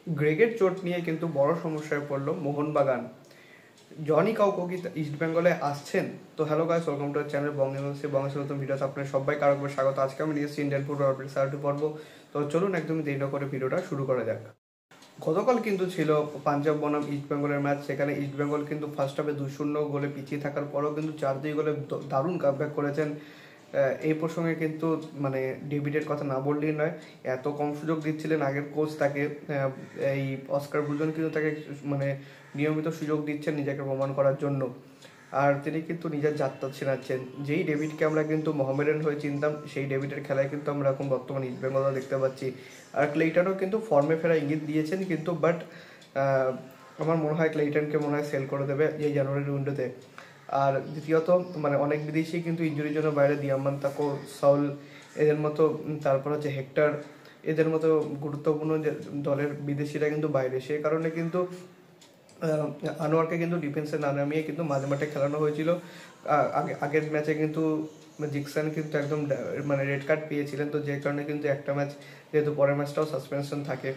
গ্রেগের চোট নিয়ে কিন্তু বড় সমস্যায় পড়লো মোহনবাগান। জনি কাউকো কি ইস্ট বেঙ্গলে আসছেন? তো hello guys, welcome to channel বঙ্গনিউজে বাংলাদেশের নতুন ভিডিওতে আপনাদের সবাই কারকবার স্বাগত। আজকে আমি নিয়ে এসেছি ইন্ডিয়ান ফুটবল আপডেট সার্টি পর্ব। তো চলুন একদমই দেরি না করে ভিডিওটা শুরু করা যাক। গতকাল কিন্তু ছিল পাঞ্জাব বনাম ইস্ট বেঙ্গলের ম্যাচ। সেখানে ইস্ট বেঙ্গল কিন্তু ফার্স্ট হাফে 2-0 গোলে পিছিয়ে থাকার পরেও কিন্তু 4-2 গোলে দারুণ কামব্যাক করেছেন। এই প্রসঙ্গে কিন্তু মানে ডেভিডের কথা না বললেই নয়, এত কম সুযোগ দিচ্ছিলেন আগের কোচ তাকে। এই অস্কার ব্রুজন কিন্তু তাকে মানে নিয়মিত সুযোগ দিচ্ছেন নিজেকে প্রমাণ করার জন্য, আর তিনি কিন্তু নিজের যাত্রা ছেড়াচ্ছেন। যেই ডেভিডকে আমরা কিন্তু মোহামেডান হয়ে চিনতাম, সেই ডেভিডের খেলায় কিন্তু আমরা এখন বর্তমানে ইস্ট বেঙ্গল দেখতে পাচ্ছি। আর ক্লেইটনও কিন্তু ফর্মে ফেরা ইঙ্গিত দিয়েছেন, কিন্তু বাট আমার মনে হয় ক্লেইটনকে মনে হয় সেল করে দেবে এই জানুয়ারির উইন্ডোতে। আর দ্বিতীয়ত মানে অনেক বিদেশি কিন্তু ইনজুরির জন্য বাইরে, দিয়ামান তাকো, সাউল এদের মতো, তারপর হচ্ছে হেক্টর এদের মতো গুরুত্বপূর্ণ যে দলের বিদেশিরা কিন্তু বাইরে। সেই কারণে কিন্তু আনোয়ারকে কিন্তু ডিফেন্সে না নামিয়ে কিন্তু মাঝে মাঠে খেলানো হয়েছিল। আগের ম্যাচে কিন্তু জিকসন কিন্তু একদম মানে রেড কার্ড পেয়েছিলেন, তো যে কারণে কিন্তু একটা ম্যাচ, যেহেতু পরের ম্যাচটাও সাসপেনশন থাকে,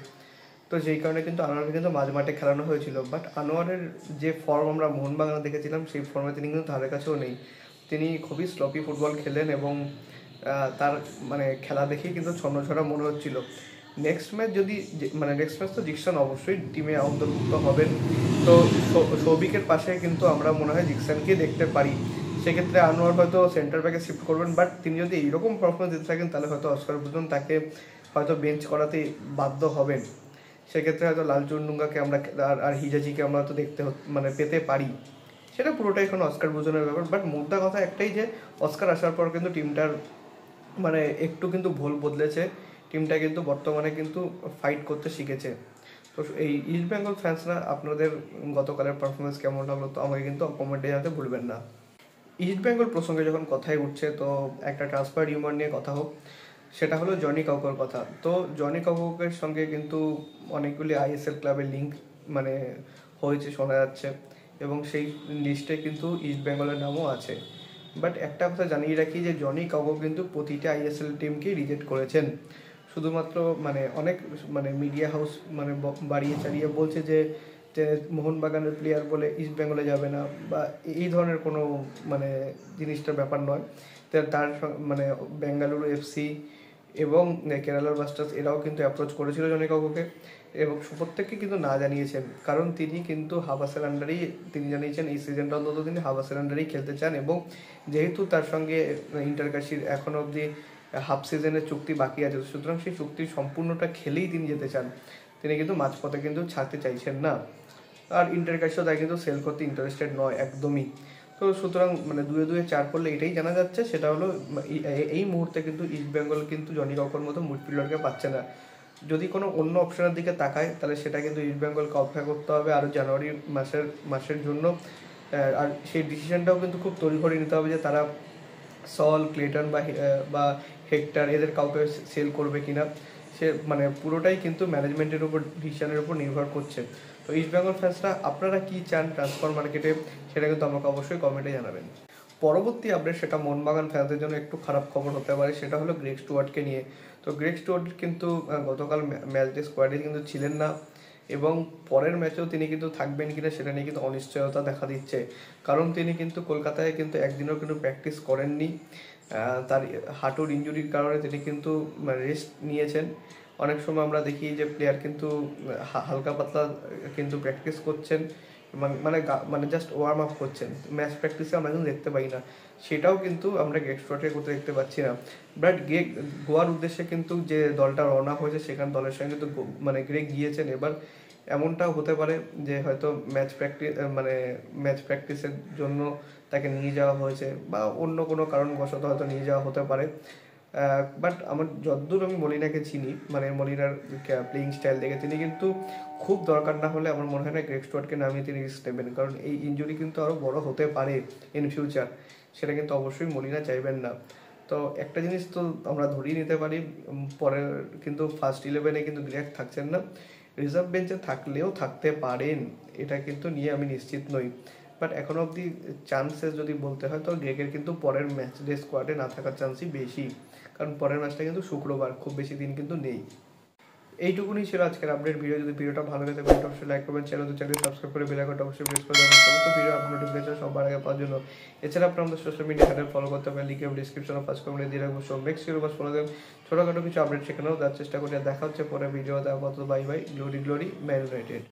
তো যেই কারণে কিন্তু আনোয়ারকে কিন্তু মাঝে মাঠে খেলানো হয়েছিল। বাট আনোয়ারের যে ফর্ম আমরা মোহনবাগানে দেখেছিলাম, সেই ফর্মে তিনি কিন্তু ধারে কাছেও নেই। তিনি খুবই স্লপি ফুটবল খেলেন এবং তার মানে খেলা দেখেই কিন্তু ছন্নছড়া মনে হচ্ছিল। নেক্সট ম্যাচ তো জিকসন অবশ্যই টিমে অন্তর্ভুক্ত হবেন, তো সৌভিকের পাশে কিন্তু আমরা মনে হয় জিকসনকে দেখতে পারি। সেক্ষেত্রে আনোয়ার হয়তো সেন্টার ব্যাকে শিফট করবেন, বাট তিনি যদি এইরকম পারফরমেন্স দিতে থাকেন তাহলে হয়তো অস্কার ব্রুজন তাকে হয়তো বেঞ্চ করাতে বাধ্য হবেন। সেক্ষেত্রে হয়তো লাল চুন্ডুঙ্গাকে আমরা আর হিজাজিকে আমরা তো মানে পেতে পারি। সেটা পুরোটাই এখন অস্কার ব্রুজনের ব্যাপার। বাট মুদ্রা কথা একটাই যে অস্কার আসার পর কিন্তু টিমটার মানে একটু কিন্তু ভুল বদলেছে। টিমটা কিন্তু বর্তমানে কিন্তু ফাইট করতে শিখেছে। তো এই ইস্ট বেঙ্গল ফ্যান্সরা আপনাদের গতকালের পারফরমেন্স কেমন লাগলো তো আমাকে কিন্তু কমেন্টে জানাতে ভুলবেন না। ইস্ট বেঙ্গল প্রসঙ্গে যখন কথাই উঠছে, তো একটা ট্রান্সফার রিউমার নিয়ে কথা হোক। সেটা হলো জনি কাউকোর কথা। তো জনি কাউকোর সঙ্গে কিন্তু অনেকগুলি আইএসএল ক্লাবের লিঙ্ক মানে হয়েছে শোনা যাচ্ছে, এবং সেই লিস্টে কিন্তু ইস্ট বেঙ্গলের নামও আছে। বাট একটা কথা জানিয়ে রাখি যে জনি কাউকো কিন্তু প্রতিটা আইএসএল টিমকেই রিজেক্ট করেছেন। শুধুমাত্র মানে অনেক মানে মিডিয়া হাউস মানে বাড়িয়ে চাড়িয়ে বলছে যে মোহনবাগানের প্লেয়ার বলে ইস্ট বেঙ্গলে যাবে না, বা এই ধরনের কোনো মানে জিনিসটার ব্যাপার নয়। তার মানে বেঙ্গালুরু এফসি এবং কেরালা ব্লাস্টার্স এরাও কিন্তু অ্যাপ্রোচ করেছিল জনি কাউকোকে, এবং প্রত্যেককে কিন্তু না জানিয়েছেন, কারণ তিনি কিন্তু হাবাসের আন্ডারেই তিনি জানিয়েছেন এই সিজনটা অন্তত তিনি হাবাসের আন্ডারেই খেলতে চান। এবং যেহেতু তার সঙ্গে ইন্টারকাশির এখনও অবধি হাফ সিজনের চুক্তি বাকি আছে, সুতরাং সেই চুক্তির সম্পূর্ণটা খেলেই তিনি যেতে চান। তিনি কিন্তু মাঝপথে কিন্তু ছাড়তে চাইছেন না, আর ইন্টারকাশিও তাই কিন্তু সেল করতে ইন্টারেস্টেড নয় একদমই। তো সুতরাং মানে 2-4 করলে এটাই জানা যাচ্ছে, সেটা হলো এই মুহূর্তে কিন্তু ইস্ট বেঙ্গল কিন্তু জনি কাউকোর মতো মিডফিল্ডারকে পাচ্ছে না। যদি কোনো অন্য অপশনের দিকে তাকায় তাহলে সেটা কিন্তু ইস্ট বেঙ্গলকে অপেক্ষা করতে হবে আরও জানুয়ারি মাসের জন্য। আর সেই ডিসিশনটাও কিন্তু খুব তড়িঘড়ি নিতে হবে যে তারা সল, ক্লেটন বা হেক্টর এদের কাউকে সেল করবে কিনা। সে মানে পুরোটাই কিন্তু ম্যানেজমেন্টের উপর ডিসিশনের উপর নির্ভর করছে। তো ইস্ট বেঙ্গল ফ্যান্সরা আপনারা কি চান ট্রান্সফার মার্কেটে, সেটা কিন্তু আমাকে অবশ্যই কমেন্টে জানাবেন। পরবর্তী আপডেট, সেটা মোহনবাগান ফ্যান্সদের জন্য একটু খারাপ খবর হতে পারে, সেটা হলো গ্রেগ স্টুয়ার্টকে নিয়ে। তো গ্রেগ স্টুয়ার্ট কিন্তু গতকাল ম্যাচ ডে স্কোয়াডে কিন্তু ছিলেন না, এবং পরের ম্যাচেও তিনি কিন্তু থাকবেন কিনা সেটা নিয়ে কিন্তু অনিশ্চয়তা দেখা দিচ্ছে। কারণ তিনি কিন্তু কলকাতায় কিন্তু একদিনও কিন্তু প্র্যাকটিস করেননি। তার হাঁটুর ইনজুরির কারণে তিনি কিন্তু রেস্ট নিয়েছেন। অনেক সময় আমরা দেখি যে প্লেয়ার কিন্তু হালকা পাতলা কিন্তু প্র্যাকটিস করছেন, মানে জাস্ট ওয়ার্ম আপ করছেন, ম্যাচ প্র্যাকটিসে আমরা কিন্তু দেখতে পাই না। সেটাও কিন্তু আমরা গ্রেগ স্টুয়ার্টের করতে দেখতে পাচ্ছি না। বাট গোয়ার উদ্দেশ্যে কিন্তু যে দলটা রওনা হয়েছে, সেখানে দলের সঙ্গে কিন্তু মানে গ্রেগ গিয়েছেন। এবার এমনটাও হতে পারে যে হয়তো ম্যাচ প্র্যাকটিসের জন্য তাকে নিয়ে যাওয়া হয়েছে, বা অন্য কোনো কারণবশত হয়তো নিয়ে যাওয়া হতে পারে। বাট আমার যতদূর আমি মলিনাকে চিনি, মানে মলিনার প্লেইং স্টাইল দেখে তিনি কিন্তু খুব দরকার না হলে আমার মনে হয় না গ্রেগ স্টুয়ার্টকে নামিয়ে তিনি রিস্ক নেবেন, কারণ এই ইনজুরি কিন্তু আরও বড় হতে পারে ইন ফিউচার। সেটা কিন্তু অবশ্যই মলিনা চাইবেন না। তো একটা জিনিস তো আমরা ধরিয়ে নিতে পারি, পরের কিন্তু ফার্স্ট 11-এ কিন্তু গ্রেগ থাকছেন না, রিজার্ভ বেঞ্চে থাকলেও থাকতে পারেন, এটা কিন্তু নিয়ে আমি নিশ্চিত নই। বাট এখনও অবধি চান্সেস যদি বলতে হয় তো গ্রেগের কিন্তু পরের ম্যাচ ডে স্কোয়াডে না থাকার চান্সই বেশি, কারণ পরের ম্যাচটা কিন্তু শুক্রবার, খুব বেশি দিন কিন্তু নেই। এইটুকুনি ছিল আজকের আপডেট ভিডিও। যদি ভিডিওটা ভালো লাগে তাহলে অবশ্যই লাইক করবেন, চ্যানেল সাবস্ক্রাইব করে বেল আইকনটা অবশ্যই প্রেস করে দেবেন সমস্ত ভিডিও আপলোড নোটিফিকেশন সবার আগে পাওয়ার জন্য। এছাড়া আপনারা আমাদের সোশ্যাল মিডিয়া হ্যান্ডেল ফলো করতে পারেন, লিঙ্ক ডিসক্রিপশনে পাস করে দিয়ে রাখবো। সো মেক শিওর বাস ফলো দেবেন, ছোটখাটো কিছু আপডেট সেখানেও দেওয়ার চেষ্টা করি। দেখা হচ্ছে পরে ভিডিও দেওয়া। Bye bye, glory glory, man United.